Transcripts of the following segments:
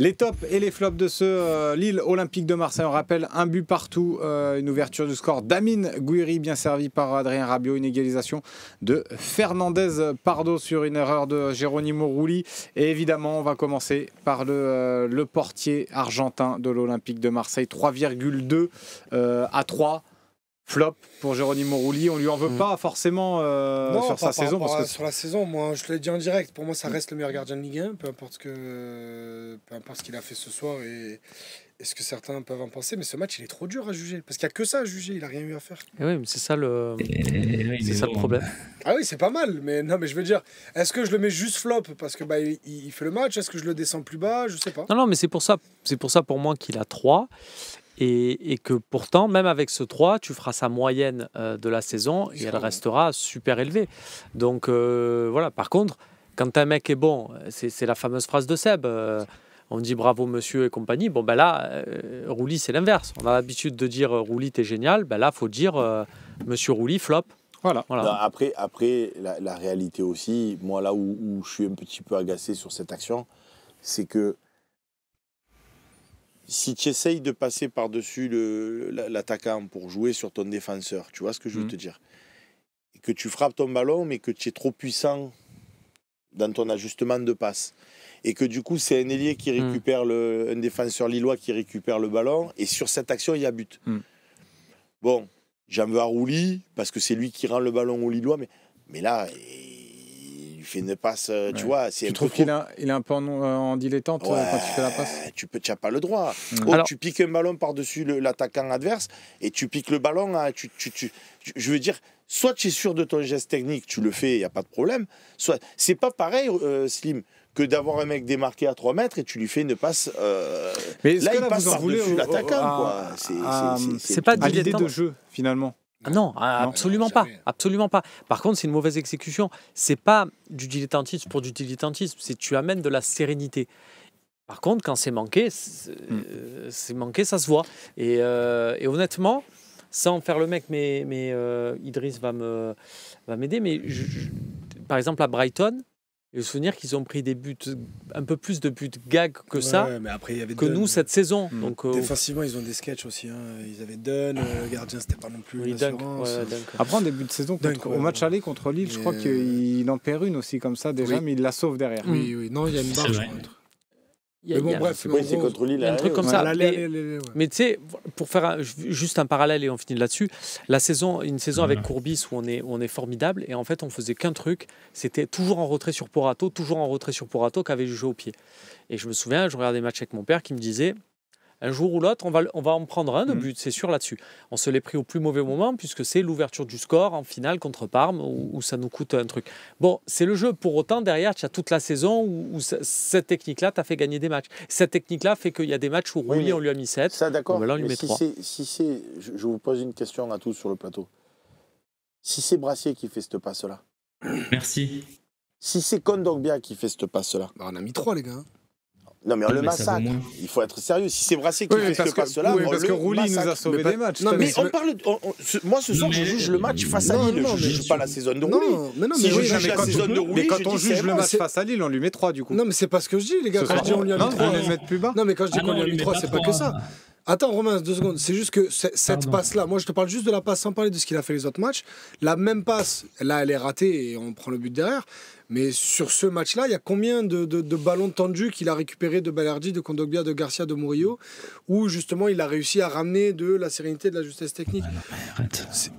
Les tops et les flops de ce Lille Olympique de Marseille. On rappelle un but partout, une ouverture du score d'Amine Gouiri, bien servi par Adrien Rabiot, une égalisation de Fernandez Pardo sur une erreur de Geronimo Rulli. Et évidemment, on va commencer par le portier argentin de l'Olympique de Marseille, 3,2 à 3. Flop pour Geronimo Rulli, on lui en veut pas forcément sur sa saison. Parce que sur la saison, moi je te l'ai dit en direct, pour moi ça reste le meilleur gardien de Ligue 1, peu importe ce qu'il a fait ce soir et ce que certains peuvent en penser, mais ce match il est trop dur à juger, parce qu'il n'y a que ça à juger, il n'a rien eu à faire. Et oui, mais c'est ça le problème. Ah oui, c'est pas mal, mais non, mais je veux dire, est-ce que je le mets juste flop parce que il fait le match, est-ce que je le descends plus bas, je sais pas. Non, mais c'est pour ça pour moi qu'il a 3. Et que pourtant, même avec ce 3, tu feras sa moyenne de la saison et elle restera super élevée. Donc voilà, par contre, quand un mec est bon, c'est la fameuse phrase de Seb, on dit bravo monsieur et compagnie. Bon, ben là, Rulli, c'est l'inverse. On a l'habitude de dire Rulli, t'es génial. Ben là, il faut dire monsieur Rulli, flop. Voilà. Non, après la réalité aussi, moi là où je suis un petit peu agacé sur cette action, c'est que si tu essayes de passer par-dessus l'attaquant pour jouer sur ton défenseur, tu vois ce que je veux te dire, et que tu frappes ton ballon, mais que tu es trop puissant dans ton ajustement de passe, et que du coup, c'est un ailier qui récupère un défenseur lillois qui récupère le ballon, et sur cette action, il y a but. Bon, j'en veux à Rulli, parce que c'est lui qui rend le ballon au Lillois, mais là... il fait une passe, tu vois. Tu trouves qu'il est un peu en dilettante quand il fait la passe? Tu n'as pas le droit. Alors, tu piques un ballon par-dessus l'attaquant adverse et tu piques le ballon. Je veux dire, soit tu es sûr de ton geste technique, tu le fais, il n'y a pas de problème. Soit c'est pas pareil, Slim, que d'avoir un mec démarqué à 3 mètres et tu lui fais une passe. Mais là, il passe par-dessus l'attaquant. C'est pas à l'idée de jeu, finalement. Non, absolument pas. Par contre, c'est une mauvaise exécution. C'est pas du dilettantisme pour du dilettantisme. C'est tu amènes de la sérénité. Par contre, quand c'est manqué, ça se voit. Et honnêtement, sans faire le mec, mais Idriss va m'aider. Mais par exemple à Brighton, il faut se souvenir qu'ils ont pris des buts, un peu plus de buts gag que ça, mais après, il y avait que nous cette saison. Donc, défensivement, ils ont des sketchs aussi. Ils avaient Dunn, le gardien, c'était pas non plus une assurance. Après, en début de saison, au match aller contre Lille, je crois qu'il en perd une aussi comme ça déjà, mais il la sauve derrière. Oui. Non, il y a une barre, je crois. Mais bon, bref, c'est contre Lille. Il y a un truc comme ça. Mais tu sais, pour faire juste un parallèle et on finit là-dessus, une saison avec Courbis où on est formidable et en fait on faisait qu'un truc, c'était toujours en retrait sur Porato qu'avait joué au pied. Et je me souviens, je regardais des matchs avec mon père qui me disait, un jour ou l'autre, on va en prendre un de but, c'est sûr là-dessus. On se l'est pris au plus mauvais moment puisque c'est l'ouverture du score en finale contre Parme où ça nous coûte un truc. Bon, c'est le jeu. Pour autant, derrière, tu as toute la saison où cette technique-là t'a fait gagner des matchs. Cette technique-là fait qu'il y a des matchs où Rulli, on lui a mis 7. Ça, d'accord. Là, on lui met 3. Je vous pose une question à tous sur le plateau. Si c'est Brassier qui fait cette passe-là. Merci. Si c'est Kondogbia qui fait cette passe-là. On a mis 3, les gars. Non, mais on le massacre. Il faut être sérieux. Si c'est Brassier qui fait ce passe-là, parce que Rulli nous a sauvé des matchs. Non, mais on parle. Moi, ce soir, je juge le match face à Lille. Je ne juge pas la saison de Rulli. Si je juge la saison de Rulli, mais quand on juge le match face à Lille, on lui met 3 du coup. Non, mais c'est pas ce que je dis, les gars. Quand je dis on lui a mis 3, on le met plus bas. Non, mais quand je dis qu'on lui a mis 3, c'est pas que ça. Attends, Romain, 2 secondes. C'est juste que cette passe-là, moi je te parle juste de la passe sans parler de ce qu'il a fait les autres matchs. La même passe, là, elle est ratée et on prend le but derrière. Mais sur ce match-là, il y a combien de ballons tendus qu'il a récupéré de Balerdi, de Kondogbia, de Garcia, de Murillo, où justement il a réussi à ramener de la sérénité, de la justesse technique.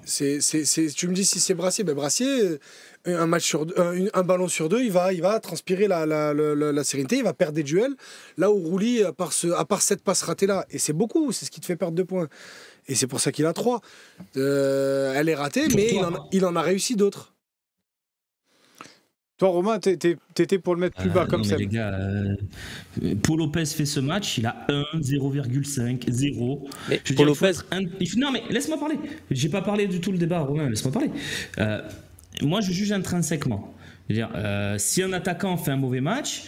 Tu me dis si c'est Brassier, Brassier, un ballon sur 2, il va transpirer la sérénité, il va perdre des duels. Là où Rulli, à part cette passe ratée-là, et c'est beaucoup, c'est ce qui te fait perdre 2 points. Et c'est pour ça qu'il a 3. Elle est ratée, mais il en a réussi d'autres. Toi, Romain, t'étais pour le mettre plus bas comme ça. Les gars, Paul Lopez fait ce match, il a 1, 0,5, 0. Mais Paul Lopez... Non, mais laisse-moi parler. J'ai pas parlé du tout le débat, Romain, laisse-moi parler. Moi, je juge intrinsèquement. Si un attaquant fait un mauvais match,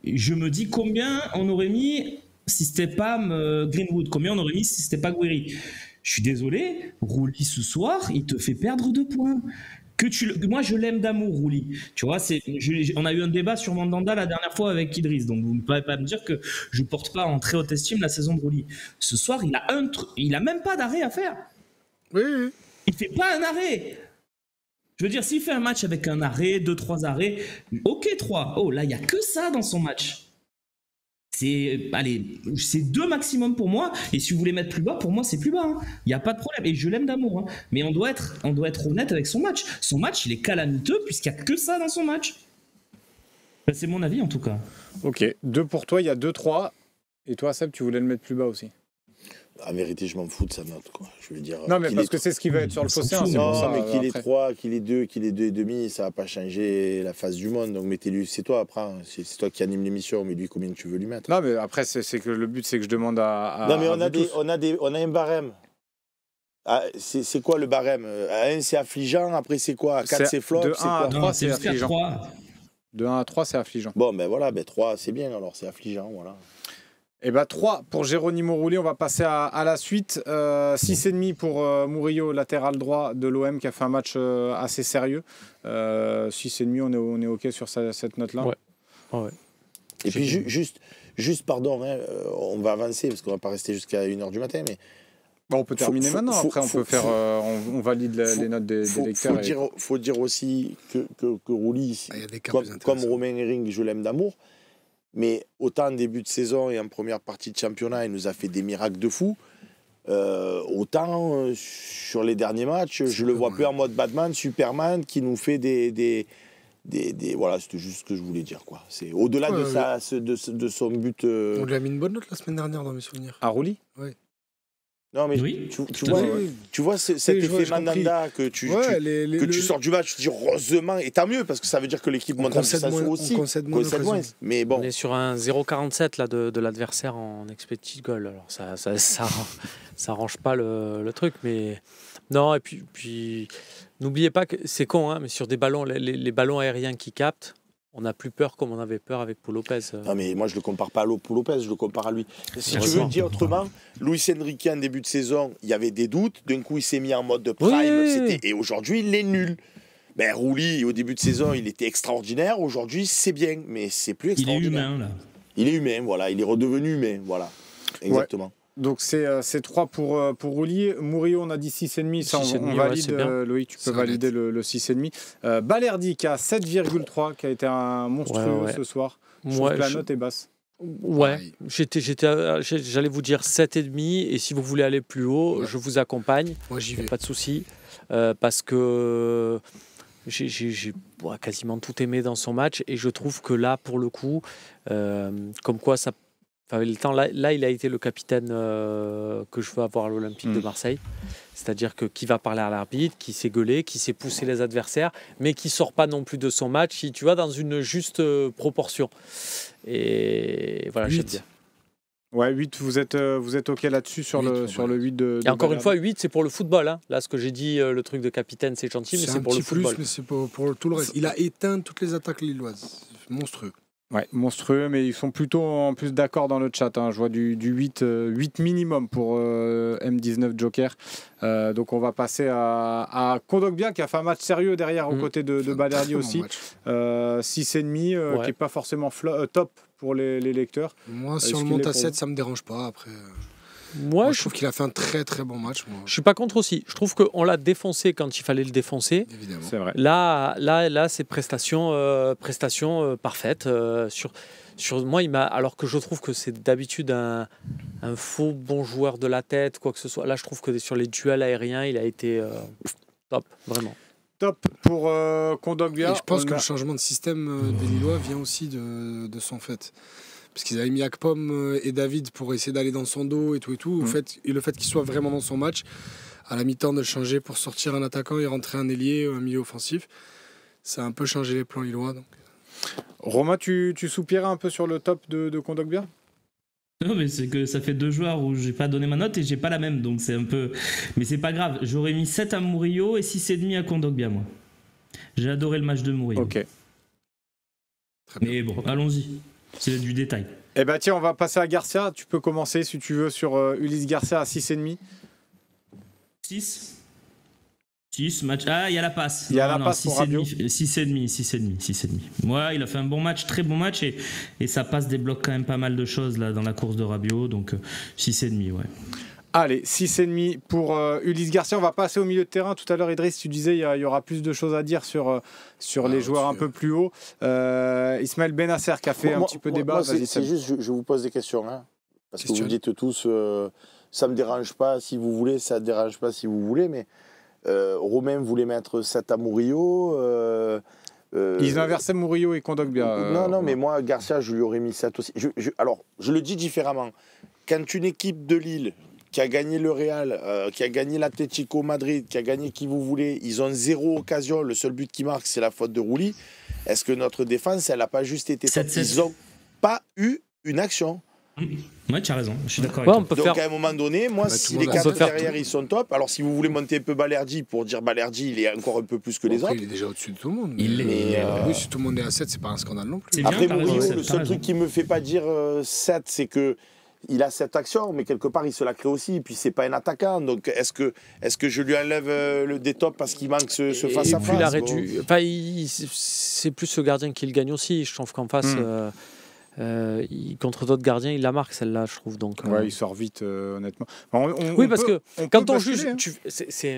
je me dis combien on aurait mis si c'était pas Greenwood, combien on aurait mis si c'était pas Gouiri. Je suis désolé, Rulli ce soir, il te fait perdre 2 points. Moi, je l'aime d'amour, Rouli. Tu vois, on a eu un débat sur Mandanda la dernière fois avec Idriss, donc vous ne pouvez pas me dire que je porte pas en très haute estime la saison de Rouli. Ce soir, il a même pas d'arrêt à faire. Oui. Il fait pas un arrêt. Je veux dire, s'il fait un match avec un arrêt, 2-3 arrêts, ok, 3. Oh, là, il y a que ça dans son match. C'est 2 maximum pour moi, et si vous voulez mettre plus bas, pour moi c'est plus bas, il n'y a pas de problème, et je l'aime d'amour, hein. Mais on doit être honnête avec son match. Son match il est calamiteux puisqu'il n'y a que ça dans son match. C'est mon avis en tout cas. Ok, 2 pour toi, il y a 2-3, et toi Seb, tu voulais le mettre plus bas aussi? En vérité, je m'en fous de sa note, quoi. Je veux dire. Non, mais parce que c'est ce qui va être sur le fossé. Hein, non, mais qu'il est 3, qu'il est 2, qu'il est 2,5, ça va pas changer la face du monde. Donc mettez-lui, c'est toi après, hein. C'est toi qui anime l'émission, mais lui, combien tu veux lui mettre? Non, mais après, c'est que le but, c'est que je demande à non, mais on a un barème. Ah, c'est quoi le barème? À 1, c'est affligeant. Après, c'est quoi? À 4, c'est flop. De 1 à 3, c'est affligeant. 3. De 1 à 3, c'est affligeant. Bon, ben voilà, 3, c'est bien, alors c'est affligeant, voilà. Et 3 pour Geronimo Rulli. On va passer à la suite. 6,5 pour Murillo, latéral droit de l'OM, qui a fait un match assez sérieux. 6,5, on est OK sur cette note-là. Ouais. Et puis juste pardon, hein, on va avancer parce qu'on va pas rester jusqu'à 1h du matin, mais on peut terminer maintenant. Après, on valide les notes des lecteurs. Faut dire aussi que Rulli, comme Romain Herring, je l'aime d'amour. Mais autant en début de saison et en première partie de championnat, il nous a fait des miracles de fou. Autant sur les derniers matchs, je le vois plus en mode Batman, Superman, qui nous fait des voilà, c'était juste ce que je voulais dire, quoi. C'est au-delà de son but. On lui a mis une bonne note la semaine dernière dans mes souvenirs. À Rulli? Oui. Non, mais oui, tu vois cet effet Mandanda que tu sors du match, tu te dis heureusement, et tant mieux, parce que ça veut dire que l'équipe monte en puissance aussi. On concède moins. Mais bon. On est sur un 0,47 là, de l'adversaire en expected goal. Alors ça arrange pas le truc, mais non, et puis n'oubliez pas que c'est con, hein, mais sur des ballons, les ballons aériens qui captent, on n'a plus peur comme on avait peur avec Paul Lopez. Non, mais moi, je ne le compare pas à Paul Lopez, je le compare à lui. Si tu veux le dire autrement, Luis Enrique, en début de saison, il y avait des doutes. D'un coup, il s'est mis en mode de prime. Et aujourd'hui, il est nul. Ben, Rulli, au début de saison, il était extraordinaire. Aujourd'hui, c'est bien, mais c'est plus extraordinaire. Il est humain, là. Il est humain, voilà. Il est redevenu humain, voilà. Exactement. Ouais. Donc c'est 3 pour Rulli. Murillo, on a dit 6,5. Ça, on valide. Loïc, tu peux valider le 6,5. Balerdi qui a 7,3, qui a été un monstrueux ce soir. Je trouve que la note est basse. Ouais, j'allais vous dire 7,5. Et si vous voulez aller plus haut, je vous accompagne. Moi, j'y vais. Pas de souci. Parce que j'ai quasiment tout aimé dans son match. Et je trouve que là, pour le coup, comme quoi ça. Le temps, là, il a été le capitaine que je veux avoir à l'Olympique de Marseille. C'est-à-dire qui va parler à l'arbitre, qui sait gueuler, qui sait pousser les adversaires, mais qui ne sort pas non plus de son match, tu vois, dans une juste proportion. Et voilà, j'aime bien. Ouais, 8, vous êtes OK là-dessus sur le 8 de et encore une fois, 8, c'est pour le football. Hein. Là, ce que j'ai dit, le truc de capitaine, c'est gentil, mais c'est pour le football. Mais c'est pour tout le reste. Il a éteint toutes les attaques lilloises. Monstrueux. Ouais, monstrueux, mais ils sont plutôt en plus d'accord dans le chat. Hein. Je vois du 8 minimum pour M19 Joker. Donc on va passer à Kondogbia qui a fait un match sérieux derrière aux côtés de Balerdi aussi. 6,5 qui n'est pas forcément top pour les lecteurs. Moi, si on le monte à 7, ça ne me dérange pas. Après, moi, je trouve qu'il a fait un très très bon match. Moi. Je suis pas contre aussi. Je trouve qu'on l'a défoncé quand il fallait le défoncer. Évidemment. C'est vrai. Là, c'est prestation parfaite. Sur moi, alors que je trouve que c'est d'habitude un faux bon joueur de la tête, quoi que ce soit. Là, je trouve que sur les duels aériens, il a été top, vraiment. Top pour Kondogbia. Et je pense que le changement de système des Lillois vient aussi de son fait. Parce qu'ils avaient mis Akpom et David pour essayer d'aller dans son dos et tout. Et le fait qu'il soit vraiment dans son match, à la mi-temps de le changer pour sortir un attaquant et rentrer un ailier, un milieu offensif, ça a un peu changé les plans lillois. Donc. Romain, tu soupirais un peu sur le top de Kondogbia ? Non, mais c'est que ça fait 2 joueurs où j'ai pas donné ma note et j'ai pas la même, donc c'est un peu. Mais c'est pas grave. J'aurais mis 7 à Murillo et 6,5 à Kondogbia, moi. J'ai adoré le match de Murillo. Ok. Mais bon, allons-y. C'est du détail. Eh bien, tiens, on va passer à Garcia. Tu peux commencer, si tu veux, sur Ulysse Garcia à 6,5. 6. 6 matchs. Ah, il y a la passe. Il y a la passe pour Rabiot. 6,5. Ouais, il a fait un bon match, très bon match, et sa passe débloque quand même pas mal de choses là dans la course de Rabiot, donc 6,5, ouais. Allez, 6,5 pour Ulysse Garcia. On va passer au milieu de terrain. Tout à l'heure, Idriss, tu disais il y aura plus de choses à dire sur les joueurs un peu plus hauts. Ismaël Bennacer qui a fait un petit peu débat. C'est juste, je vous pose des questions. Hein, parce que vous dites tous, ça ne me dérange pas si vous voulez, ça ne dérange pas si vous voulez. Mais Romain voulait mettre 7 à Murillo. Ils ont inversé Murillo et Kondogbia. Non, mais moi, Garcia, je lui aurais mis 7 aussi. Alors, je le dis différemment. Quand une équipe de Lille qui a gagné le Real, qui a gagné l'Atlético Madrid, qui a gagné qui vous voulez, ils ont 0 occasion, le seul but qui marque, c'est la faute de Rouli. Est-ce que notre défense, elle n'a pas juste été top? Ils n'ont pas eu une action. Ouais, tu as raison, je suis d'accord avec toi. Donc à un moment donné, moi, si les 4 derrière, ils sont top, alors si vous voulez monter un peu Balerdi, pour dire Balerdi, il est encore un peu plus que les autres. Il est déjà au-dessus de tout le monde. Oui, si tout le monde est à 7, c'est pas un scandale non plus. Après, Murillo, le seul truc qui me fait pas dire 7, c'est que il a cette action, mais quelque part, il se la crée aussi. Et puis, c'est pas un attaquant. Donc, est-ce que je lui enlève des tops parce qu'il manque ce face-à-face? C'est plus ce gardien qui le gagne aussi. Je trouve qu'en face, contre d'autres gardiens, il la marque, celle-là, je trouve. Donc, ouais, il sort vite, honnêtement. Parce que quand on juge...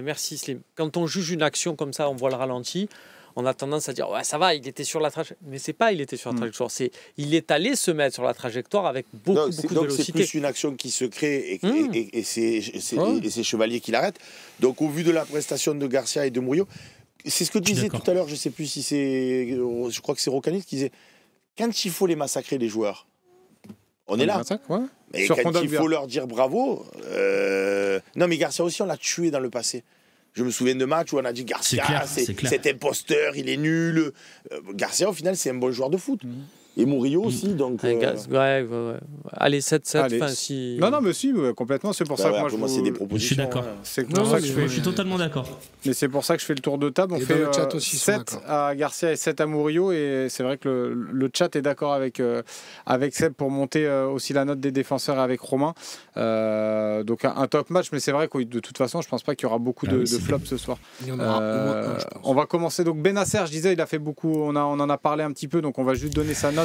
Merci, Slim. Quand on juge une action comme ça, on voit le ralenti. On a tendance à dire ouais, ça va, il était sur la trajectoire. Mais c'est pas il était sur la trajectoire, il est allé se mettre sur la trajectoire avec beaucoup de vélocité. Donc c'est plus une action qui se crée et c'est Chevalier qui l'arrête. Donc au vu de la prestation de Garcia et de Murillo, c'est ce que disait tout à l'heure, je sais plus si c'est, je crois que c'est Rocanis qui disait, quand il faut les massacrer les joueurs, on est là. Mais quand il faut leur dire bravo, non mais Garcia aussi on l'a tué dans le passé. Je me souviens de matchs où on a dit Garcia, c'est imposteur, il est nul. Garcia, au final, c'est un bon joueur de foot. Et Murillo aussi, donc... Ouais. Allez, 7-7. Si... Non, mais si, complètement. C'est pour ça que moi, c'est des propositions. Je suis d'accord. Je suis totalement d'accord. Mais c'est pour ça que je fais le tour de table. On fait le chat aussi 7 à Garcia et 7 à Murillo. Et c'est vrai que le chat est d'accord avec Seb pour monter aussi la note des défenseurs avec Romain. Donc un top match. Mais c'est vrai que de toute façon, je pense pas qu'il y aura beaucoup de flops ce soir. Il y en aura au moins un, je pense. On va commencer. Donc Bennacer, je disais, il a fait beaucoup. On en a parlé un petit peu. Donc on va juste donner sa note.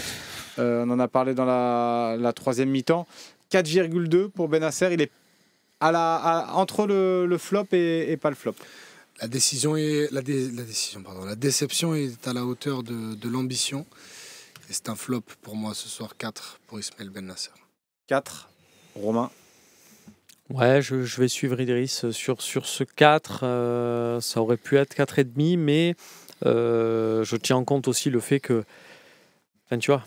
On en a parlé dans la troisième mi-temps. 4,2 pour Bennacer. Il est entre le flop et pas le flop. La déception est à la hauteur de l'ambition. Et c'est un flop pour moi ce soir. 4 pour Ismaël Bennacer. 4. Romain. Ouais, je vais suivre Idriss sur ce 4. Ça aurait pu être 4,5, mais je tiens en compte aussi le fait que... Enfin, tu vois,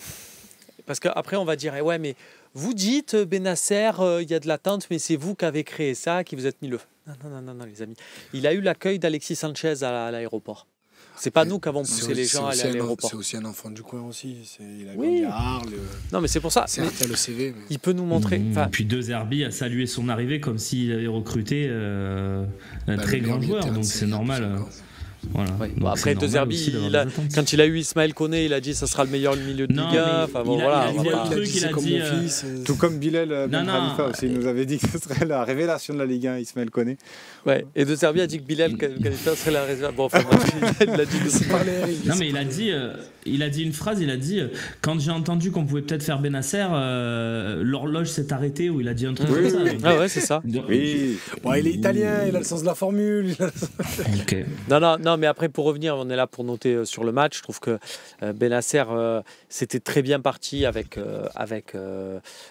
parce qu'après on va dire ouais, mais vous dites Bennacer, il y a de l'attente, mais c'est vous qui avez créé ça, qui vous êtes mis le... Non, les amis. Il a eu l'accueil d'Alexis Sanchez à l'aéroport. C'est pas nous qui avons poussé les gens à aller à l'aéroport. C'est aussi un enfant du coin aussi. Il a grandi à Arles. Non, mais c'est pour ça. Certes, il a le CV. Mais... Il peut nous montrer. Et puis De Zerbi a salué son arrivée comme s'il avait recruté un très grand joueur, donc c'est normal. Voilà. Ouais. Bon, après De Zerbi, quand il a eu Ismaël Koné, il a dit que ça sera le meilleur milieu de Liga. Il a dit tout comme Bilal Ben Khalifa aussi, il nous avait dit que ce serait la révélation de la Ligue 1, Ismaël Koné. Ouais. Et De Zerbi a dit que Bilal Khalifa serait la révélation. Bon, enfin, il l'a dit aussi. Non, mais il a dit une phrase, il a dit quand j'ai entendu qu'on pouvait peut-être faire Bennacer, l'horloge s'est arrêtée, ou il a dit un truc comme ça. Ah ouais, c'est ça. Oui. Bon, il est italien, il a le sens de la formule. Ok. Non, mais après, pour revenir, on est là pour noter sur le match. Je trouve que Bennacer, c'était très bien parti avec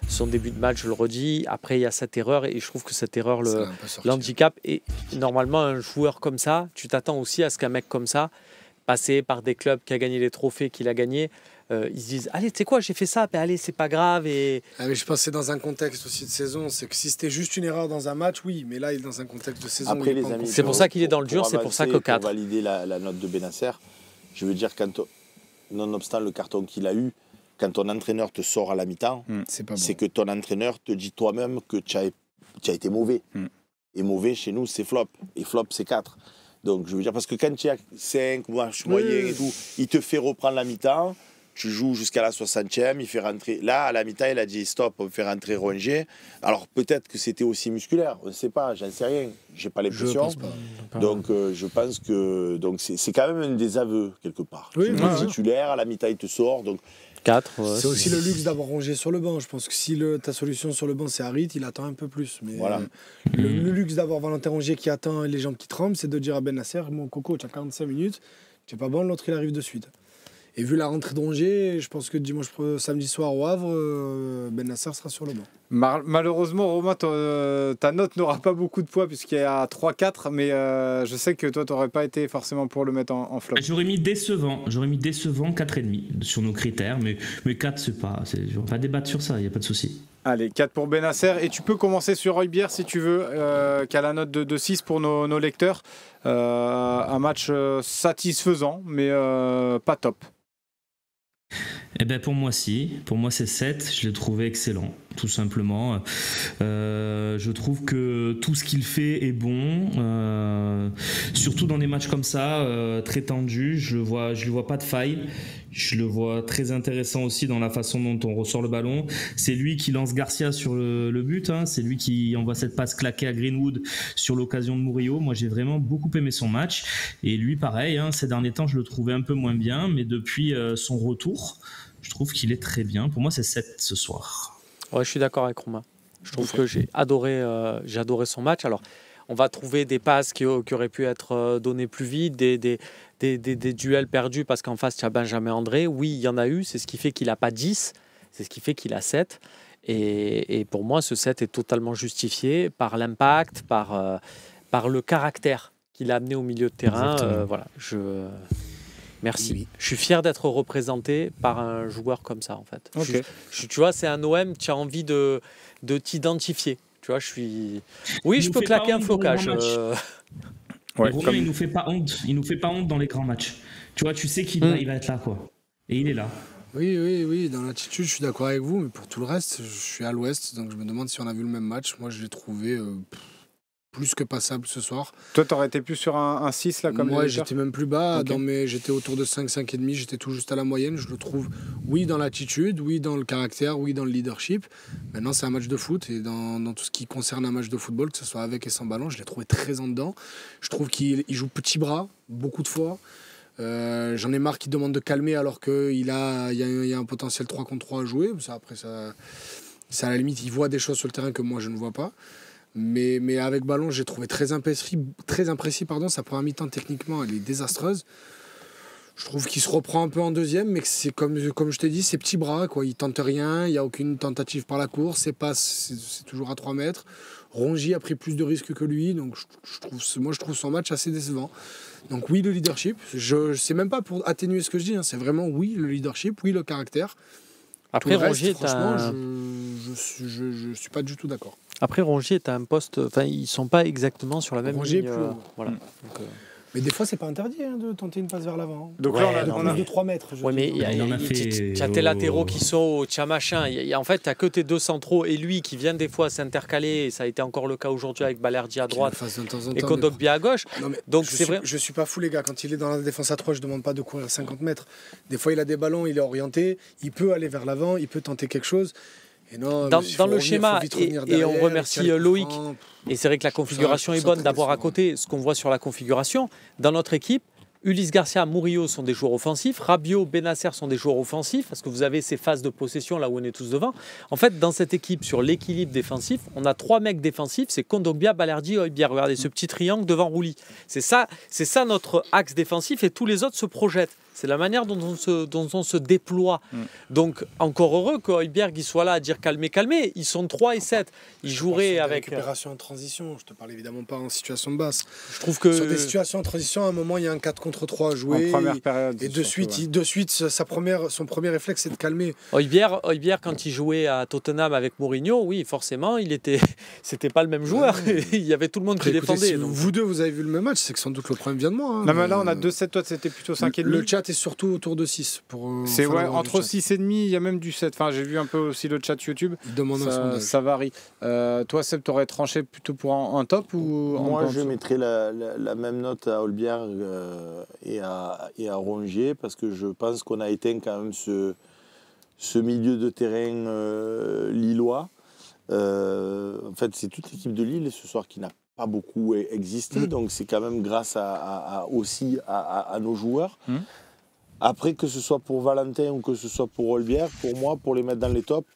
son début de match, je le redis. Après, il y a cette erreur, et je trouve que cette erreur l'handicap. Et normalement, un joueur comme ça, tu t'attends aussi à ce qu'un mec comme ça, passé par des clubs qui a gagné les trophées qu'il a gagnés, ils se disent allez, tu sais quoi, j'ai fait ça, allez, c'est pas grave. Mais je pense que c'est dans un contexte aussi de saison. C'est que si c'était juste une erreur dans un match, oui, mais là il est dans un contexte de saison. Après, les amis, c'est pour ça qu'il est dans le dur, c'est pour ça que 4. Pour valider la note de Bennacer, je veux dire, nonobstant le carton qu'il a eu, quand ton entraîneur te sort à la mi-temps, c'est que ton entraîneur te dit toi-même que tu as été mauvais. Et mauvais, chez nous, c'est flop. Et flop, c'est 4. Donc, je veux dire, parce que quand tu as 5 matchs moyens et tout, il te fait reprendre la mi-temps. tu joues jusqu'à la 60e, il fait rentrer. Là, à la mi-temps, il a dit stop, on fait rentrer Rongier. Alors peut-être que c'était aussi musculaire, on ne sait pas, j'en sais rien, j'ai pas l'impression. Donc je pense que c'est quand même un des aveux quelque part. Oui, titulaire, à la mi-temps, il te sort. Donc 4. C'est aussi le luxe d'avoir Rongier sur le banc. Je pense que si ta solution sur le banc c'est Harit, il attend un peu plus. Mais voilà. Le luxe d'avoir Valentin Rongier qui attend et les jambes qui tremblent, c'est de dire à Ben Nasser, mon coco, tu as 45 minutes, tu n'es pas bon, l'autre il arrive de suite. Et vu la rentrée de Rongier, je pense que samedi soir au Havre, Ben Nasser sera sur le banc. Malheureusement, Romain, ta note n'aura pas beaucoup de poids puisqu'il y a 3-4, mais je sais que toi, tu n'aurais pas été forcément pour le mettre en flop. J'aurais mis décevant 4,5 sur nos critères, mais 4, on va débattre sur ça, il n'y a pas de souci. Allez, 4 pour Bennacer. Et tu peux commencer sur Højbjerg si tu veux, qui a la note de 6 pour nos lecteurs. Un match satisfaisant, mais pas top. Eh ben pour moi c'est 7, je l'ai trouvé excellent, tout simplement. Je trouve que tout ce qu'il fait est bon, surtout dans des matchs comme ça, très tendus, je lui vois pas de faille. Je le vois très intéressant aussi dans la façon dont on ressort le ballon. C'est lui qui lance Garcia sur le but, hein. C'est lui qui envoie cette passe claquée à Greenwood sur l'occasion de Murillo. Moi, j'ai vraiment beaucoup aimé son match. Et lui, pareil, hein, ces derniers temps, je le trouvais un peu moins bien. Mais depuis son retour, je trouve qu'il est très bien. Pour moi, c'est 7 ce soir. Ouais, je suis d'accord avec Romain. Je trouve que j'ai adoré son match. Alors, on va trouver des passes qui auraient pu être données plus vite, des duels perdus parce qu'en face, tu as Benjamin André. Oui, il y en a eu. C'est ce qui fait qu'il n'a pas 10. C'est ce qui fait qu'il a 7. Et pour moi, ce 7 est totalement justifié par l'impact, par le caractère qu'il a amené au milieu de terrain. Voilà, merci. Oui. Je suis fier d'être représenté par un joueur comme ça, en fait. Okay. Tu vois, c'est un OM, tu as envie de t'identifier. Tu vois, oui, je peux claquer un flocage. Ouais, Romain, il nous fait pas honte dans les grands matchs. Tu vois, tu sais qu'il va être là, quoi. Et il est là. Oui, dans l'attitude, je suis d'accord avec vous, mais pour tout le reste, je suis à l'ouest, donc je me demande si on a vu le même match. Moi, je l'ai trouvé plus que passable ce soir. Toi, t'aurais été plus sur un 6 là, comme moi, j'étais même plus bas. Okay. J'étais autour de 5,5,5. J'étais tout juste à la moyenne. Je le trouve, oui, dans l'attitude, oui, dans le caractère, oui, dans le leadership. Maintenant, c'est un match de foot et dans tout ce qui concerne un match de football, que ce soit avec et sans ballon, je l'ai trouvé très en dedans. Je trouve qu'il joue petit bras beaucoup de fois. J'en ai marre qu'il demande de calmer alors qu'il y a un potentiel 3 contre 3 à jouer. Après, à la limite, il voit des choses sur le terrain que moi, je ne vois pas. Mais avec ballon, j'ai trouvé très imprécis. Sa première mi-temps, techniquement, elle est désastreuse. Je trouve qu'il se reprend un peu en deuxième, mais que c'est comme je t'ai dit, c'est petits bras, quoi. Il tente rien, il n'y a aucune tentative par la course, c'est toujours à 3 mètres. Rongier a pris plus de risques que lui, donc je trouve son match assez décevant. Donc oui, le leadership. Je sais même pas pour atténuer ce que je dis, hein. C'est vraiment oui, le leadership, oui, le caractère. Après, Rongier, franchement, je suis pas du tout d'accord. Après, Rongier est à un poste... Enfin, ils ne sont pas exactement sur la même Rongier ligne. Voilà. Donc, mais des fois, c'est pas interdit de tenter une passe vers l'avant. Donc là, on a de 3 mètres. Oui, mais tu as tes latéraux qui sont, tu as machin. En fait, tu as que tes deux centraux et lui qui viennent des fois s'intercaler. Et ça a été encore le cas aujourd'hui avec Balerdi à droite et Kondogbia à gauche. Non, mais donc c'est vrai. Je suis pas fou, les gars. Quand il est dans la défense à 3, je demande pas de courir 50 mètres. Des fois, il a des ballons, il est orienté. Il peut aller vers l'avant, il peut tenter quelque chose. Et non, dans le schéma, et on remercie Loïc, et c'est vrai que la configuration est bonne d'avoir à côté ce qu'on voit sur la configuration. Dans notre équipe, Ulysse Garcia, Murillo sont des joueurs offensifs, Rabiot, Bennacer sont des joueurs offensifs, parce que vous avez ces phases de possession là où on est tous devant. En fait, dans cette équipe, sur l'équilibre défensif, on a 3 mecs défensifs, c'est Kondogbia, Balerdi, Højbjerg. Regardez ce petit triangle devant Rouli. C'est ça notre axe défensif, et tous les autres se projettent. C'est la manière dont on se déploie. Donc, encore heureux que Højbjerg soit là à dire calmez. Ils sont 3 et 7. Ils joueraient avec... récupération en transition. Je te parle évidemment pas en situation de basse. Je trouve que... Sur des situations en transition, à un moment, il y a un 4 contre 3 à jouer. En première période. Et de suite, son premier réflexe, c'est de calmer. Højbjerg, quand il jouait à Tottenham avec Mourinho, oui, forcément, c'était pas le même joueur. Il y avait tout le monde qui défendait. Si vous deux, vous avez vu le même match, c'est que sans doute le problème vient de moi. Hein, non, mais là, on a 2-7. Toi, c'était plutôt 5,5. Le chat était surtout autour de 6. C'est entre 6,5, il y a même du 7. Enfin, j'ai vu un peu aussi le chat YouTube. Il demande un sondage. Ça varie. Toi, Seb, t'aurais tranché plutôt pour un top ou Moi, je mettrais la même note à Olbière et à Rongier parce que je pense qu'on a éteint quand même ce milieu de terrain lillois. En fait, c'est toute l'équipe de Lille ce soir qui n'a pas beaucoup existé, donc c'est quand même grâce aussi à nos joueurs. Après, que ce soit pour Valentin ou que ce soit pour Olbière, pour moi, pour les mettre dans les tops,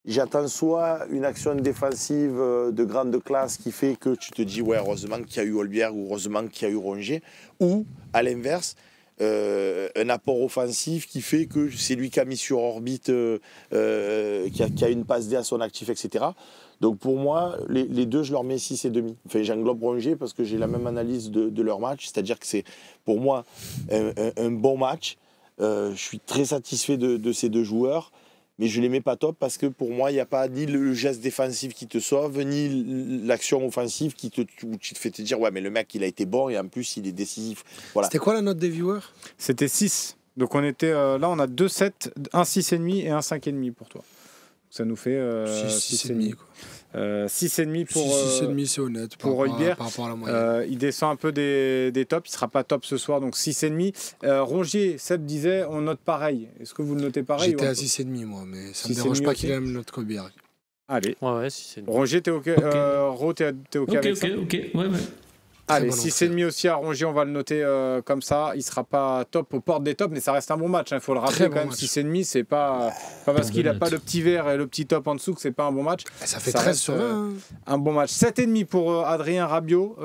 j'attends soit une action défensive de grande classe qui fait que tu te dis ouais, heureusement qu'il y a eu Olbière ou heureusement qu'il y a eu Rongier, ou à l'inverse, un apport offensif qui fait que c'est lui qui a mis sur orbite, qui a une passe D à son actif, etc. Donc pour moi, les deux, je leur mets 6,5. Enfin, j'englobe Rongier parce que j'ai la même analyse de leur match, c'est-à-dire que c'est pour moi un bon match. Je suis très satisfait de ces deux joueurs, mais je ne les mets pas top parce que pour moi, il n'y a pas ni le geste défensif qui te sauve, ni l'action offensive où tu te fais te dire ouais, mais le mec, il a été bon et en plus, il est décisif. Voilà. C'était quoi la note des viewers? C'était 6. Donc on était là, on a 2 7, un 6,5 et un 5,5 pour toi. Ça nous fait 6,5 quoi. 6,5 pour 6,5 c'est honnête pour Olbière. Par rapport à la moyenne. Il descend un peu des tops, il sera pas top ce soir, donc 6,5. Rongier, Seb disait on note pareil. Est-ce que vous le notez pareil? J'étais à 6,5 moi, mais ça me dérange pas qu'il ait la même note qu'Olbière. Allez. Ouais, 6,5. Rongier, t'es OK, Ro, t'es OK avec ça? Ok, ouais. Allez, 6,5 aussi à Rongier, on va le noter comme ça. Il ne sera pas top aux portes des tops, mais ça reste un bon match. Il faut le rappeler quand même. 6,5, c'est pas parce qu'il n'a pas le petit vert et le petit top en dessous que c'est pas un bon match. Ça fait 13 sur 20. Un bon match. 7,5 pour Adrien Rabiot,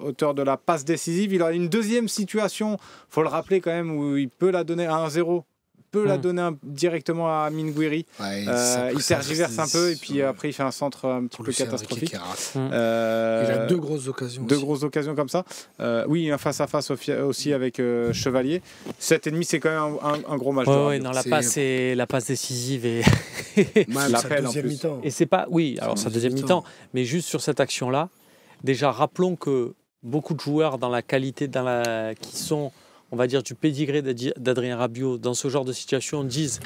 auteur de la passe décisive. Il a une deuxième situation, il faut le rappeler quand même, où il peut la donner à 1-0. Peut la donner directement à Amine Gouiri. Ouais, il tergiverse un peu et puis après il fait un centre un petit peu catastrophique. Il a deux grosses occasions. Grosses occasions comme ça. Oui, un face-à-face aussi avec Chevalier. 7,5, c'est quand même un gros match. La passe décisive et l'appel en plus. Et c'est pas, oui, alors sa deuxième mi-temps, mais juste sur cette action-là, déjà rappelons que beaucoup de joueurs dans la qualité qui sont, on va dire, du pédigré d'Adrien Rabiot dans ce genre de situation disent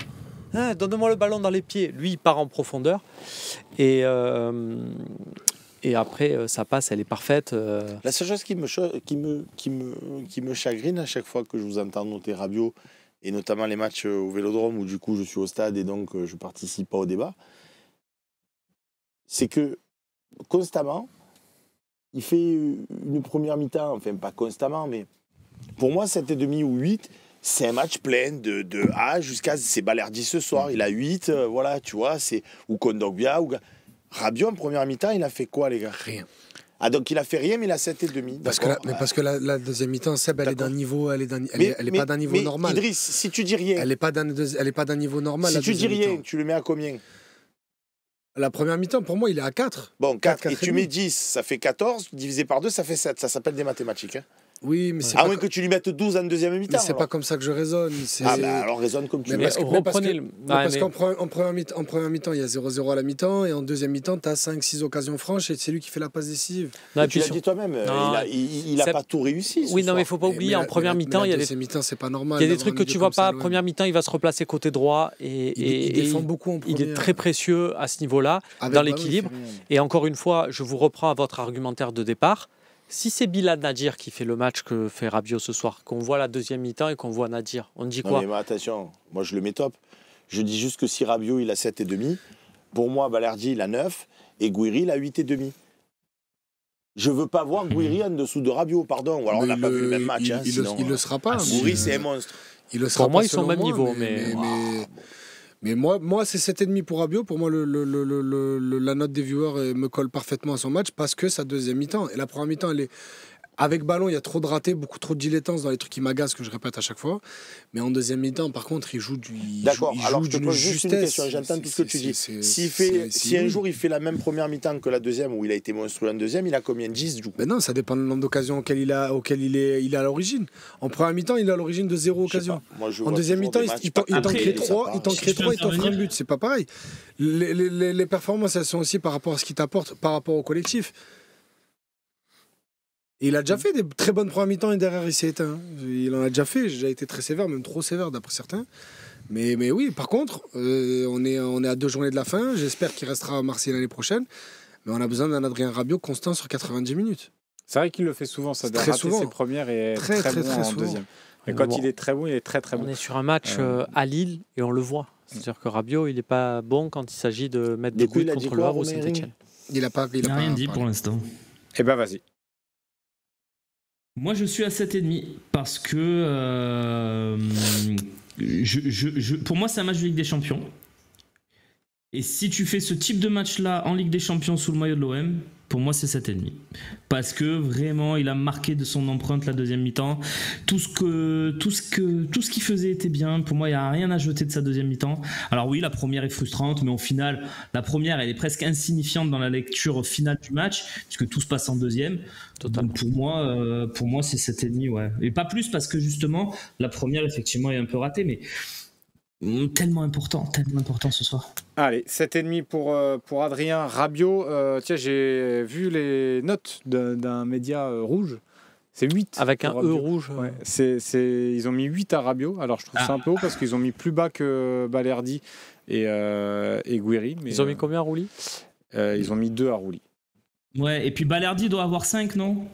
donne-moi le ballon dans les pieds. Lui, il part en profondeur et après sa passe, elle est parfaite. La seule chose qui me chagrine à chaque fois que je vous entends noter Rabiot, et notamment les matchs au Vélodrome où du coup je suis au stade et donc je participe pas au débat, c'est que constamment il fait une première mi-temps, enfin pas constamment, mais pour moi, 7,5 ou 8, c'est un match plein de A jusqu'à... C'est Balerdi ce soir, il a 8, voilà, tu vois, c'est... Ou Kondogbia, ou... Rabiot, en première mi-temps, il a fait quoi, les gars? Rien. Ah, donc il a fait rien, mais il a 7,5. Parce que la deuxième mi-temps, Seb, elle est d'un niveau... Elle est pas d'un niveau normal. Idriss, si tu dis rien... Elle est pas d'un niveau normal. Si tu dis rien, tu le mets à combien? La première mi-temps, pour moi, il est à 4. Bon, 4 et tu mets 10, ça fait 14, divisé par 2, ça fait 7. Ça s'appelle des mathématiques, hein. Oui, mais c'est à moins que tu lui mettes 12 en deuxième mi-temps. Mais c'est pas comme ça que je raisonne. Alors raisonne comme tu veux. Parce qu'en première mi-temps, il y a 0-0 à la mi-temps, et en deuxième mi-temps, tu as 5-6 occasions franches, et c'est lui qui fait la passe décisive. Tu l'as dit toi-même, il n'a pas tout réussi. Oui, non, mais il ne faut pas oublier, en première mi-temps, il y a des mi-temps, c'est pas normal. Il y a des trucs que tu vois pas. Première mi-temps, il va se replacer côté droit, et il défend beaucoup en première. Il est très précieux à ce niveau-là, dans l'équilibre. Et encore une fois, je vous reprends à votre argumentaire de départ. Si c'est Bilal Nadir qui fait le match que fait Rabiot ce soir, qu'on voit la deuxième mi-temps et qu'on voit Nadir, on dit quoi? Non, mais attention, moi je le mets top. Je dis juste que si Rabiot il a 7,5, pour moi Balerdi il a 9 et Gouiri il a 8,5. Je veux pas voir Gouiri en dessous de Rabiot, pardon. Ou alors on n'a pas vu le même match. Il le sera pas. Gouiri c'est un monstre. Il le sera pour moi pas, ils sont au même niveau. Mais moi c'est 7,5 pour Rabiot. Pour moi, la note des viewers me colle parfaitement à son match parce que sa deuxième mi-temps. Et la première mi-temps, elle est... Avec ballon, il y a trop de ratés, beaucoup trop de dilettance dans les trucs qui m'agacent, que je répète à chaque fois. Mais en deuxième mi-temps, par contre, il joue du. D'accord, alors je te pose juste une question, j'entends tout ce que tu dis. Si un jour il fait la même première mi-temps que la deuxième, où il a été monstrueux en deuxième, il a combien de 10 du coup? Ben non, ça dépend du nombre d'occasions auquel il est à l'origine. En première mi-temps, il est à l'origine de 0 occasion. En deuxième mi-temps, il t'en crée 3, il t'offre un but. C'est pas pareil. Les performances, elles sont aussi par rapport à ce qu'il t'apporte, par rapport au collectif. Et il a déjà fait des très bonnes premières mi-temps et derrière il s'est éteint. Il en a déjà fait, j'ai déjà été très sévère, même trop sévère d'après certains. Mais oui, par contre, on est à 2 journées de la fin. J'espère qu'il restera à Marseille l'année prochaine. Mais on a besoin d'un Adrien Rabiot constant sur 90 minutes. C'est vrai qu'il le fait souvent, ça doit rater ses premières et très bon en deuxième. Et quand il est très bon, il est très bon. On est sur un match à Lille et on le voit. C'est-à-dire que Rabiot, il n'est pas bon quand il s'agit de mettre des buts contre le Havre ou Saint-Etienne. Il n'a rien dit pour l'instant. Eh ben vas-y. Moi, je suis à 7,5 parce que pour moi, c'est un match de Ligue des Champions. Et si tu fais ce type de match-là en Ligue des Champions sous le maillot de l'OM, pour moi, c'est 7,5. Parce que vraiment, il a marqué de son empreinte la deuxième mi-temps. Tout ce qu'il faisait était bien. Pour moi, il n'y a rien à jeter de sa deuxième mi-temps. Alors oui, la première est frustrante, mais au final, la première, elle est presque insignifiante dans la lecture finale du match, puisque tout se passe en deuxième. Totalement. Donc pour moi, c'est 7,5, ouais. Et pas plus, parce que justement, la première, effectivement, est un peu ratée, mais tellement important ce soir. Allez, 7,5 pour Adrien Rabiot. Tiens, j'ai vu les notes d'un média rouge. C'est 8. Avec un E rouge. Ouais, ils ont mis 8 à Rabiot. Alors, je trouve ça un peu haut parce qu'ils ont mis plus bas que Balerdi et Gouiri. Mais, ils ont mis combien à Rouli Ils ont mis 2 à Rouli. Ouais, et puis Balerdi doit avoir 5, non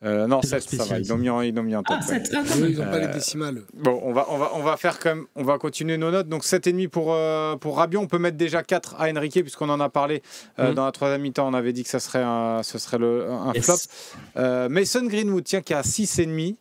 non, 7, ça va. Ils l'ont mis en top. 7, ils n'ont pas les décimales. Bon, on va faire comme. On va continuer nos notes. Donc 7,5 pour Rabiot. On peut mettre déjà 4 à Enrique, puisqu'on en a parlé dans la troisième mi-temps. On avait dit que ce serait un flop. Mason Greenwood, tiens, qui a 6,5.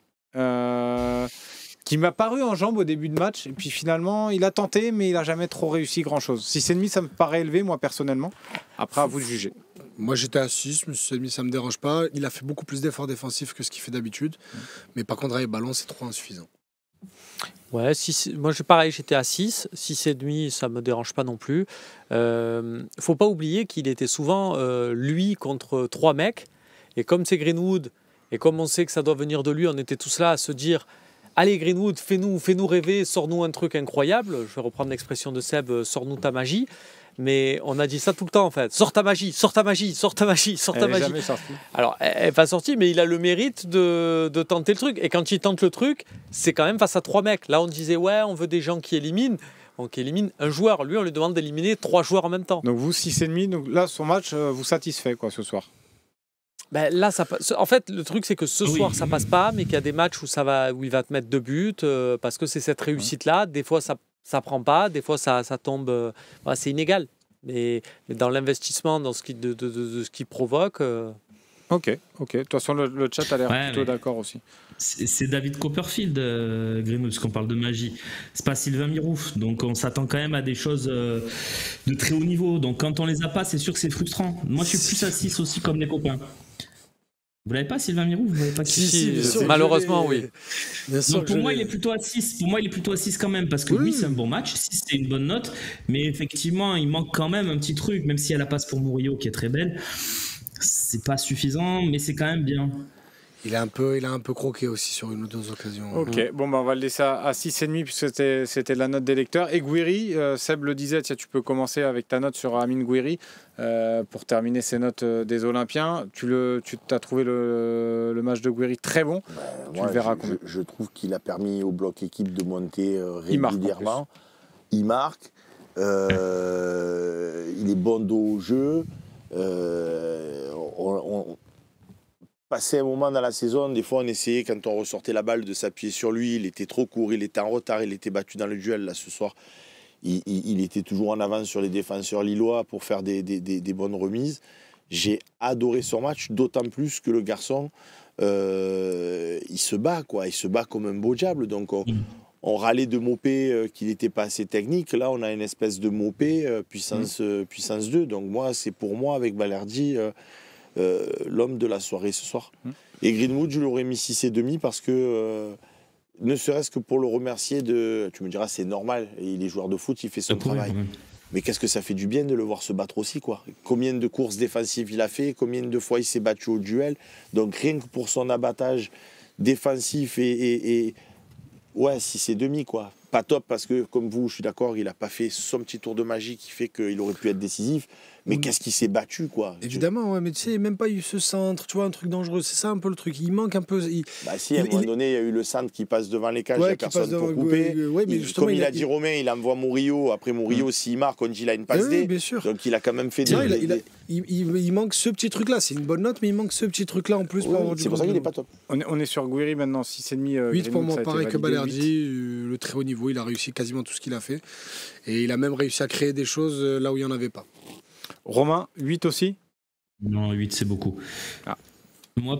Qui m'a paru en jambes au début de match. Et puis finalement, il a tenté, mais il n'a jamais trop réussi grand-chose. 6,5, ça me paraît élevé, moi, personnellement. Après, à vous de juger. Moi, j'étais à 6, mais 6,5, ça ne me dérange pas. Il a fait beaucoup plus d'efforts défensifs que ce qu'il fait d'habitude. Mais par contre, avec ballon, c'est trop insuffisant. Ouais, moi, pareil, j'étais à 6. 6,5, ça ne me dérange pas non plus. Faut pas oublier qu'il était souvent, lui, contre 3 mecs. Et comme c'est Greenwood, et comme on sait que ça doit venir de lui, on était tous là à se dire... Allez Greenwood, fais-nous rêver, sors-nous un truc incroyable. Je vais reprendre l'expression de Seb, sors-nous ta magie. Mais on a dit ça tout le temps en fait. Sors ta magie, sors ta magie, sors ta magie, sors ta magie. Elle n'est jamais sortie. Alors, elle n'est pas sortie, mais il a le mérite de tenter le truc. Et quand il tente le truc, c'est quand même face à 3 mecs. Là, on disait, ouais, on veut des gens qui éliminent. Donc, élimine un joueur. Lui, on lui demande d'éliminer 3 joueurs en même temps. Donc, vous, 6,5. Donc là, son match vous satisfait quoi, ce soir? Ben là, en fait, le truc, c'est que ce soir, ça passe pas, mais qu'il y a des matchs où il va te mettre 2 buts, parce que c'est cette réussite-là. Des fois, ça prend pas, des fois, ça tombe. C'est inégal. Mais dans l'investissement, dans ce qui provoque. Ok. De toute façon, le chat a l'air plutôt d'accord aussi. C'est David Copperfield, Greenwood, parce qu'on parle de magie. C'est pas Sylvain Mirouf. Donc, on s'attend quand même à des choses de très haut niveau. Donc, quand on les a pas, c'est sûr que c'est frustrant. Moi, je suis plus à 6 aussi, comme les copains. Vous l'avez pas, Sylvain Mirouf? Vous l'avez pas? Si, malheureusement, oui. Donc pour moi, il est plutôt à 6. Pour moi, il est plutôt à 6 quand même, parce que oui, c'est un bon match. 6, c'est une bonne note. Mais effectivement, il manque quand même un petit truc, même si elle la passe pour Murillo, qui est très belle. C'est pas suffisant, mais c'est quand même bien. Il a un peu croqué aussi sur une ou 2 occasions. Ok, bon, on va le laisser à 6,5 puisque c'était la note des lecteurs. Et Gouiri, Seb le disait, tiens, tu peux commencer avec ta note sur Amine Gouiri pour terminer ces notes des Olympiens. Tu as trouvé le match de Gouiri très bon. Tu le verras combien. Je trouve qu'il a permis au bloc équipe de monter régulièrement. Il marque. Il est bon dos au jeu. Passé un moment dans la saison, des fois on essayait, quand on ressortait la balle, de s'appuyer sur lui. Il était trop court, il était en retard, il était battu dans le duel. Là, ce soir, il était toujours en avance sur les défenseurs lillois pour faire des bonnes remises. J'ai adoré son match, d'autant plus que le garçon, il se bat, quoi. Il se bat comme un beau diable. Donc on râlait de Mopé qu'il n'était pas assez technique. Là, on a une espèce de Mopé puissance 2. Donc c'est pour moi, avec Balerdi... l'homme de la soirée ce soir. Et Greenwood, je l'aurais mis 6,5 parce que ne serait-ce que pour le remercier tu me diras, c'est normal, il est joueur de foot, il fait son travail. Mais qu'est-ce que ça fait du bien de le voir se battre aussi, quoi. Combien de courses défensives il a fait, combien de fois il s'est battu au duel. Donc rien que pour son abattage défensif et 6,5, quoi. Pas top parce que, comme vous, je suis d'accord, il n'a pas fait son petit tour de magie qui fait qu'il aurait pu être décisif. Mais qu'est-ce qui s'est battu, quoi. Évidemment, ouais, mais tu sais, il n'y a même pas eu ce centre, tu vois, un truc dangereux. C'est ça un peu le truc. Il manque un peu. Bah si, à un moment donné, il y a eu le centre qui passe devant les cages, il n'y a personne pour couper. Mais comme il a dit Romain, il envoie Murillo. Après Murillo, s'il marque, on dit il a une passe D. Bien sûr. Donc il a quand même fait il manque ce petit truc-là. C'est une bonne note, mais il manque ce petit truc-là en plus. C'est pour ça qu'il n'est pas top. On est sur Gouiri maintenant, 6,5. 8 pour moi, pareil que Balerdi. Le très haut niveau, il a réussi quasiment tout ce qu'il a fait. Et il a même réussi à créer des choses là où il n'y en avait pas. Romain, 8 aussi ? Non, 8 c'est beaucoup.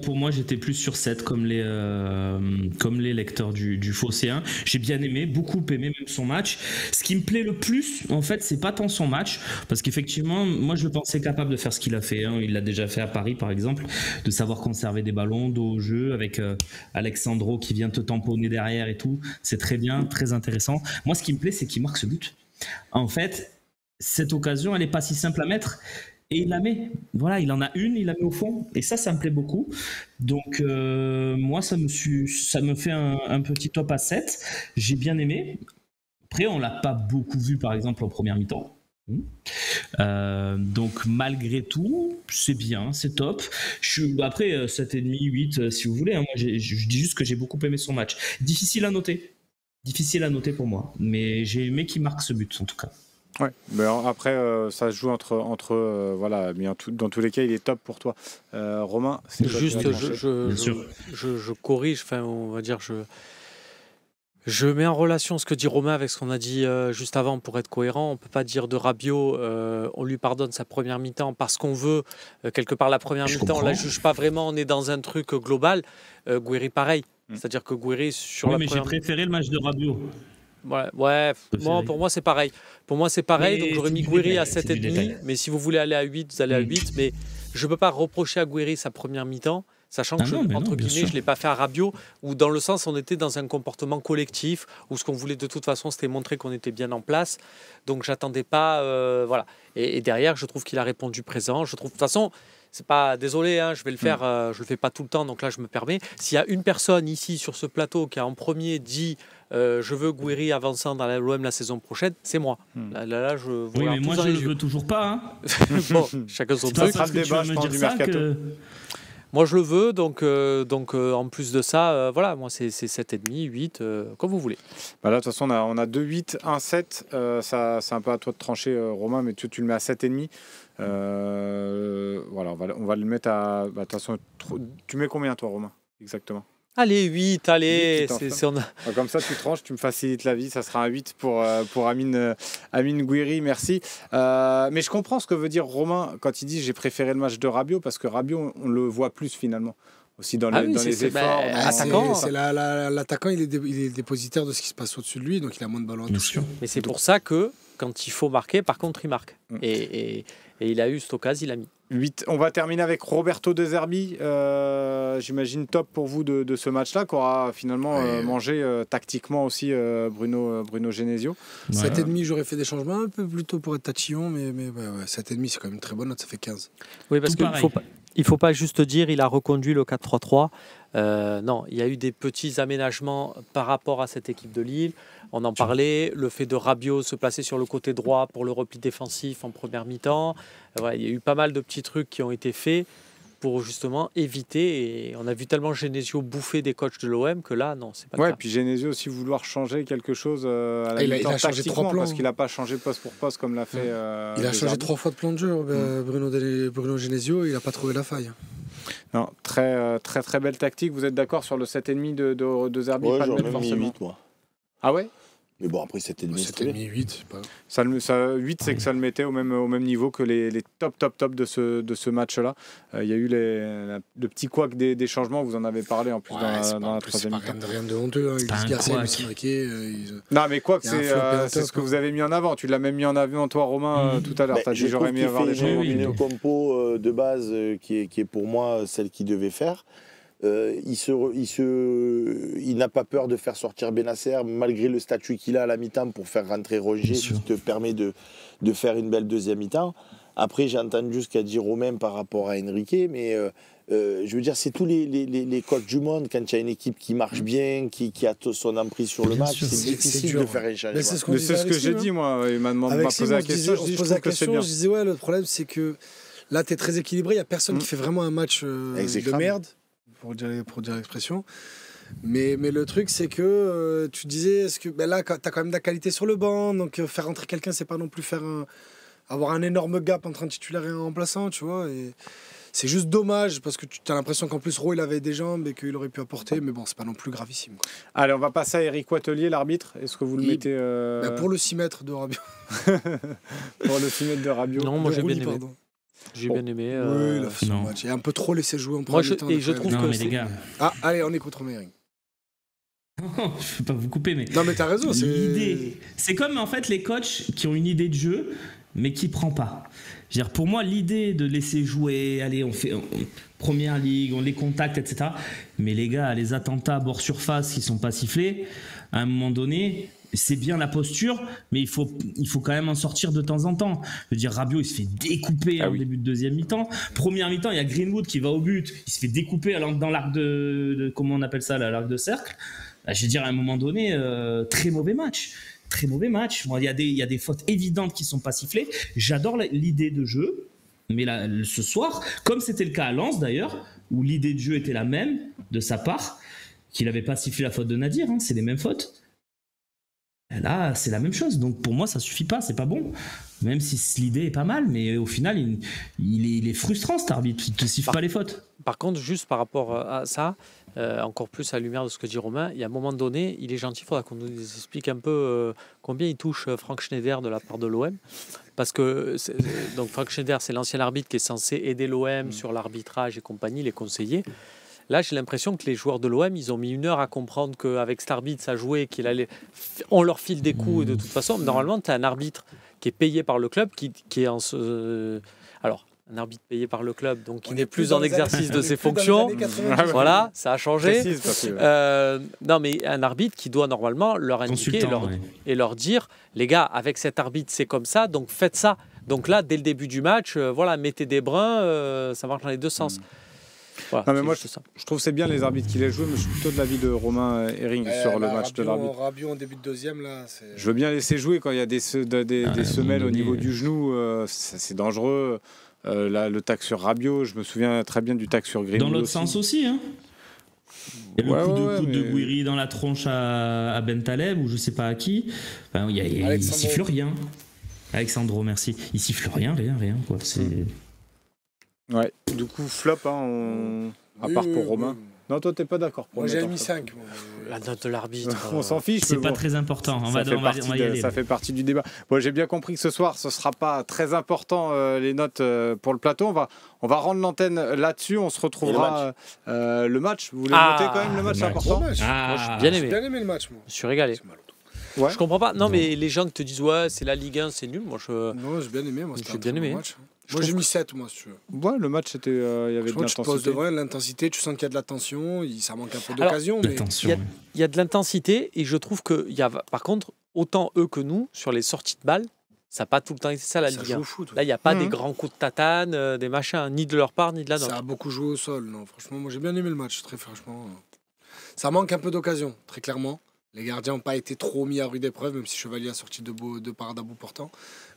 Pour moi, j'étais plus sur 7 comme les lecteurs du Phocéen. J'ai bien aimé, beaucoup aimé même son match. Ce qui me plaît le plus, en fait, c'est pas tant son match, parce qu'effectivement, moi je le pensais capable de faire ce qu'il a fait. Il l'a déjà fait à Paris, par exemple, de savoir conserver des ballons, dos au jeu, avec Alexandro qui vient te tamponner derrière et tout. C'est très bien, très intéressant. Moi, ce qui me plaît, c'est qu'il marque ce but. En fait, cette occasion, elle n'est pas si simple à mettre et il la met. Voilà, il en a une, il la met au fond et ça me plaît beaucoup. Donc moi, ça me fait un petit top à 7. J'ai bien aimé. Après, on ne l'a pas beaucoup vu, par exemple, en première mi-temps. Donc malgré tout, c'est bien, c'est top. Après, 7,5, 8, si vous voulez. Moi, je dis juste que j'ai beaucoup aimé son match. Difficile à noter pour moi. Mais j'ai aimé qu'il marque ce but, en tout cas. Ouais, mais après ça se joue entre voilà, mais dans tous les cas il est top pour toi. Romain, c'est juste je corrige, enfin on va dire je mets en relation ce que dit Romain avec ce qu'on a dit juste avant pour être cohérent. On peut pas dire de Rabiot on lui pardonne sa première mi-temps parce qu'on veut quelque part la première mi-temps, on la juge pas vraiment, on est dans un truc global. Gouiri pareil, c'est-à-dire que Gouiri sur la première. Mais j'ai préféré le match de Rabiot. Ouais. Pour moi c'est pareil. Donc j'aurais mis Gouiri à 7,5. Mais si vous voulez aller à 8, vous allez à 8. Mais je ne peux pas reprocher à Gouiri sa première mi-temps, sachant que je ne l'ai pas fait à Rabiot, où dans le sens on était dans un comportement collectif, où ce qu'on voulait de toute façon c'était montrer qu'on était bien en place. Donc j'attendais pas. Voilà. Et derrière, je trouve qu'il a répondu présent. Je trouve de toute façon. C'est pas désolé, je vais le faire, je le fais pas tout le temps, donc là je me permets. S'il y a une personne ici sur ce plateau qui a en premier dit je veux Gouiri avançant dans l'OM la saison prochaine, c'est moi. Là, oui, mais moi je le veux toujours pas. Bon, chacun son truc. Ça sera le débat, je pense, du mercato. Moi je le veux, donc en plus de ça, voilà, moi c'est 7,5, 8, comme vous voulez. Là de toute façon on a 2, 8, 1, 7, ça, c'est un peu à toi de trancher Romain, mais tu le mets à 7,5. Voilà, on va le mettre à. De toute façon, tu mets combien toi, Romain, exactement? Allez, 8, allez. Comme ça, tu tranches, tu me facilites la vie. Ça sera un 8 pour Amine Gouiri, merci. Mais je comprends ce que veut dire Romain quand il dit j'ai préféré le match de Rabiot, parce que Rabiot, on le voit plus finalement. Aussi dans les efforts. L'attaquant, il est dépositaire de ce qui se passe au-dessus de lui, donc il a moins de ballons à toucher. Mais c'est pour ça que quand il faut marquer, par contre, il marque. Et il a eu cette occasion, il a mis. 8. On va terminer avec Roberto De Zerbi. J'imagine top pour vous de ce match-là, qu'aura finalement mangé tactiquement aussi Bruno Genesio. 7,5, j'aurais fait des changements un peu plus tôt pour être tatillon, mais 7,5, c'est quand même une très bonne note, ça fait 15. Oui, parce qu'il ne faut pas juste dire il a reconduit le 4-3-3. Non, il y a eu des petits aménagements par rapport à cette équipe de Lille. On en parlait, le fait de Rabiot se placer sur le côté droit pour le repli défensif en première mi-temps. Il y a eu pas mal de petits trucs qui ont été faits pour justement éviter. Et on a vu tellement Genesio bouffer des coachs de l'OM que là, non, c'est pas le cas. Puis Genesio aussi vouloir changer quelque chose à la mi-temps tactiquement, parce qu'il n'a pas changé poste pour poste comme l'a fait. Il a changé 3 fois de plan de jeu, Bruno Genesio, il n'a pas trouvé la faille. Non, très belle tactique. Vous êtes d'accord sur le 7,5 de Zerbi? Ouais, j'aurais même mis 8, moi. Ah ouais? Mais bon, après 7,5, 8, pas... 8, c'est que ça le mettait au même niveau que les top de ce match-là. Il y a eu le petit couac des changements, vous en avez parlé en plus dans la troisième mi-temps. C'est rien de honteux, Ulysse Garcia, Lucien Riquet... Non, mais couac, c'est ce que vous avez mis en avant. Tu l'as même mis en avant, toi, Romain, tout à l'heure. Tu as dit j'aurais aimé avoir les changements. Une compo de base qui est pour moi celle qu'il devait faire. Il n'a pas peur de faire sortir Benasser malgré le statut qu'il a à la mi-temps pour faire rentrer Roger, ce qui te permet de faire une belle deuxième mi-temps. Après, j'ai entendu ce qu'a dit Romain par rapport à Enrique, mais je veux dire, c'est tous les coachs du monde, quand il y a une équipe qui marche bien, qui a son emprise sur le match, c'est difficile de faire un changement. Mais c'est ce que j'ai dit, moi. Il m'a posé la question, je trouve que c'est bien. Je disais, ouais, le problème, c'est que là, tu es très équilibré, il n'y a personne qui fait vraiment un match de merde, pour dire l'expression. Mais le truc, c'est que tu disais, est-ce que là, tu as quand même de la qualité sur le banc, donc faire rentrer quelqu'un, c'est pas non plus avoir un énorme gap entre un titulaire et un remplaçant, tu vois. Et c'est juste dommage parce que tu as l'impression qu'en plus Rowe il avait des jambes et qu'il aurait pu apporter, mais bon, c'est pas non plus gravissime, quoi. Allez, on va passer à Eric Watelier, l'arbitre. Est-ce que vous le mettez pour le 6 mètres de Rabiot. Pour le 6 mètres de Rabiot. Non, moi j'ai bien aimé. J'ai bien aimé. Oui, il a fait son match. Il a un peu trop laissé jouer en premier temps. Et je trouve que mais les gars. Ah, allez, on écoute Romain. Non, je ne vais pas vous couper, mais. Non, mais t'as raison. L'idée. C'est comme en fait les coachs qui ont une idée de jeu, mais qui ne prend pas. Je veux dire, pour moi, l'idée de laisser jouer, allez, on fait première ligue, on les contacte, etc. Mais les gars, les attentats à bord surface qui ne sont pas sifflés, à un moment donné, c'est bien la posture, mais il faut quand même en sortir de temps en temps. Je veux dire, Rabiot, il se fait découper en début de deuxième mi-temps. Première mi-temps, il y a Greenwood qui va au but, il se fait découper dans l'arc de comment on appelle ça, l'arc de cercle. Je veux dire, à un moment donné, très mauvais match. Très mauvais match. Bon, il y a des fautes évidentes qui ne sont pas sifflées. J'adore l'idée de jeu, mais là, ce soir, comme c'était le cas à Lens d'ailleurs, où l'idée de jeu était la même de sa part, qu'il n'avait pas sifflé la faute de Nadir, c'est les mêmes fautes. Là, c'est la même chose. Donc pour moi, ça suffit pas, c'est pas bon. Même si l'idée est pas mal, mais au final, il est frustrant cet arbitre. Il ne te siffle pas les fautes. Par contre, juste par rapport à ça, encore plus à la lumière de ce que dit Romain, il y a un moment donné, il est gentil, il faudra qu'on nous explique un peu combien il touche Franck Schneider de la part de l'OM. Parce que donc Franck Schneider, c'est l'ancien arbitre qui est censé aider l'OM sur l'arbitrage et compagnie, les conseillers. Là, j'ai l'impression que les joueurs de l'OM, ils ont mis 1 heure à comprendre qu'avec cet arbitre, ça jouait, on leur file des coups. Et de toute façon, normalement, tu as un arbitre qui est payé par le club, qui est en alors, un arbitre payé par le club, donc qui n'est plus en exercice de ses fonctions. Voilà, ça a changé. Non, mais un arbitre qui doit normalement leur indiquer et leur dire, les gars, avec cet arbitre, c'est comme ça, donc faites ça. Donc là, dès le début du match, voilà, mettez des brins, ça marche dans les deux sens. Voilà, non, mais moi, je trouve que c'est bien les arbitres qui les jouent, mais je suis plutôt de l'avis de Romain Hering sur le match de l'arbitre. Rabiot en début de deuxième, là, je veux bien laisser jouer quand il y a des semelles au niveau du genou, c'est dangereux. Là, le tac sur Rabiot, je me souviens très bien du tac sur Greenwood. Dans l'autre sens aussi, hein. Il y a le coup de Gouiri dans la tronche à Ben Taleb ou je sais pas à qui. Enfin, il siffle rien. Alexandro, merci. Il siffle rien, quoi. C'est. Ouais, du coup, flop, hein, à part pour Romain. Non, toi, t'es pas d'accord. Moi, j'ai mis 5. La note de l'arbitre. On s'en fiche. C'est pas très important. On va y aller. Ça fait partie du débat. Bon, j'ai bien compris que ce soir, ce sera pas très important, les notes pour le plateau. On va rendre l'antenne là-dessus. On se retrouvera le match. Vous voulez noter quand même le match, c'est important. Moi, j'ai bien aimé le match. Je suis régalé. Ouais. Je comprends pas. Non, mais les gens qui te disent ouais, c'est la Ligue 1, c'est nul. Moi, non, j'ai bien aimé. Moi, j'ai bien aimé. Moi, j'ai mis 7, moi, si tu veux. Ouais, le match, c'était, il y avait de l'intensité. Tu poses devant, l'intensité, tu sens qu'il y a de la tension, ça manque un peu d'occasion. Mais il y a de l'intensité, et je trouve que, par contre, autant eux que nous, sur les sorties de balles, ça n'a pas tout le temps été ça, la Ligue 1. Là, il n'y a pas des grands coups de tatane, des machins, ni de leur part, ni de la nôtre. Ça a beaucoup joué au sol. Non, franchement, moi, j'ai bien aimé le match, très franchement. Ça manque un peu d'occasion, très clairement. Les gardiens n'ont pas été trop mis à rude épreuve, même si Chevalier a sorti de parade à bout portant.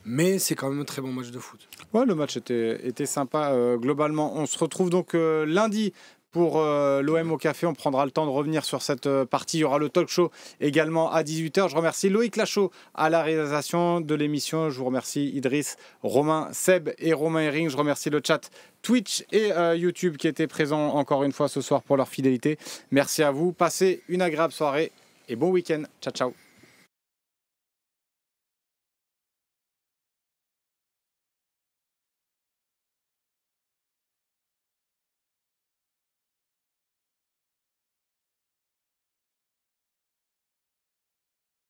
Mais c'est quand même un très bon match de foot. Ouais, le match était sympa globalement. On se retrouve donc lundi pour l'OM au café. On prendra le temps de revenir sur cette partie. Il y aura le talk show également à 18h. Je remercie Loïc Lachaud à la réalisation de l'émission. Je vous remercie Idriss, Romain, Seb et Romain Hering. Je remercie le chat Twitch et YouTube qui étaient présents encore une fois ce soir pour leur fidélité. Merci à vous. Passez une agréable soirée et bon week-end. Ciao, ciao.